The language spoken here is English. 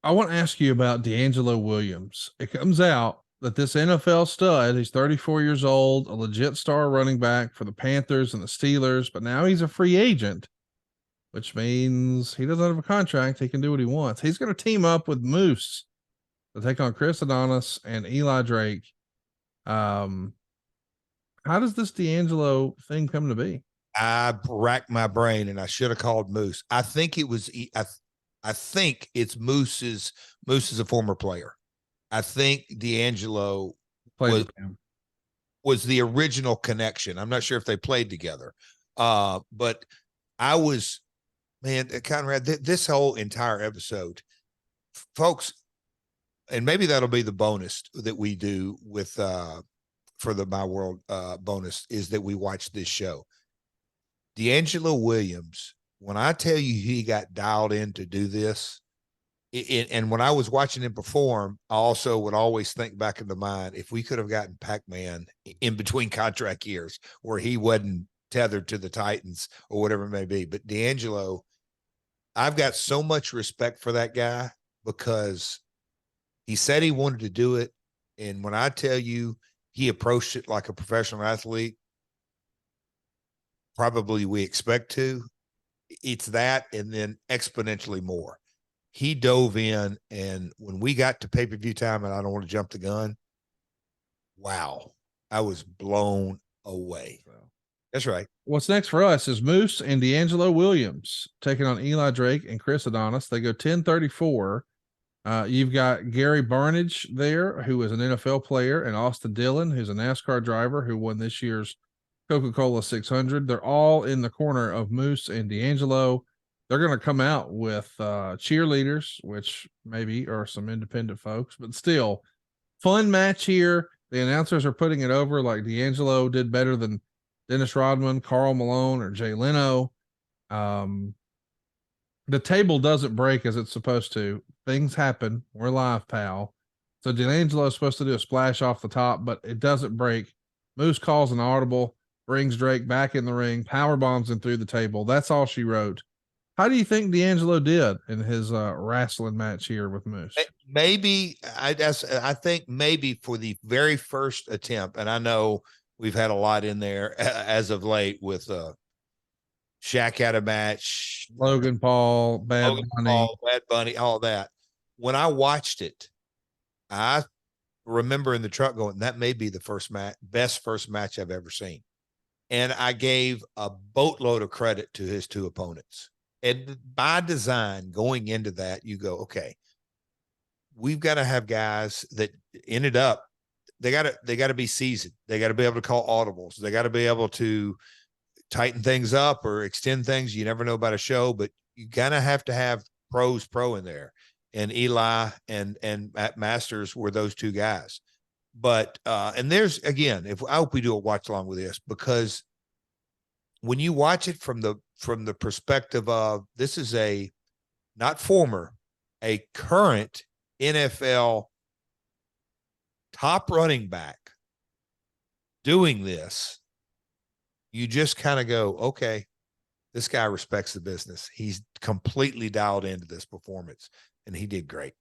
I want to ask you about DeAngelo Williams. It comes out that this NFL stud, he's 34 years old, a legit star running back for the Panthers and the Steelers, but now he's a free agent, which means he doesn't have a contract. He can do what he wants. He's going to team up with Moose to take on Chris Adonis and Eli Drake. How does this DeAngelo thing come to be? I racked my brain and I should have called Moose. I think it was, I think it's Moose's. Moose is a former player. I think DeAngelo was the original connection. I'm not sure if they played together. But I was, man, Conrad, this whole entire episode, folks, and maybe that'll be the bonus that we do with for the My World bonus, is that we watch this show. DeAngelo Williams, when I tell you he got dialed in to do this, and when I was watching him perform, I also would always think back into mind, if we could have gotten Pac-Man in between contract years where he wasn't tethered to the Titans or whatever it may be. But DeAngelo, I've got so much respect for that guy because he said he wanted to do it. And when I tell you he approached it like a professional athlete, probably we expect to, it's that and then exponentially more. He dove in, and when we got to pay-per-view time, and I don't want to jump the gun, wow, I was blown away. That's right. What's next for us is Moose and DeAngelo Williams taking on Eli Drake and Chris Adonis. They go 10:34. You've got Gary Barnage there, who is an NFL player, and Austin Dillon, who's a NASCAR driver who won this year's Coca-Cola 600. They're all in the corner of Moose and DeAngelo. They're going to come out with cheerleaders, which maybe are some independent folks, but still fun match here. The announcers are putting it over like DeAngelo did better than Dennis Rodman, Karl Malone, or Jay Leno. The table doesn't break as it's supposed to. Things happen. We're live, pal. So DeAngelo is supposed to do a splash off the top, but it doesn't break. Moose calls an audible, brings Drake back in the ring, power bombs him through the table. That's all she wrote. How do you think DeAngelo did in his wrestling match here with Moose? Maybe I think maybe for the very first attempt, and I know we've had a lot in there as of late with Shaq had a match, Logan Paul, Bad Bunny, all that. When I watched it, I remember in the truck going, that may be the best first match I've ever seen. And I gave a boatload of credit to his two opponents. And by design, going into that, you go, okay, we've got to have guys that ended up, they got to be seasoned. They got to be able to call audibles. They got to be able to tighten things up or extend things. You never know about a show, but you kind of have to have pro in there. And Eli and Matt Masters were those two guys. But and there's, again, I hope we do a watch along with this, because when you watch it from the perspective of, this is a current NFL top running back doing this, you just kind of go, okay, this guy respects the business. He's completely dialed into this performance, and he did great.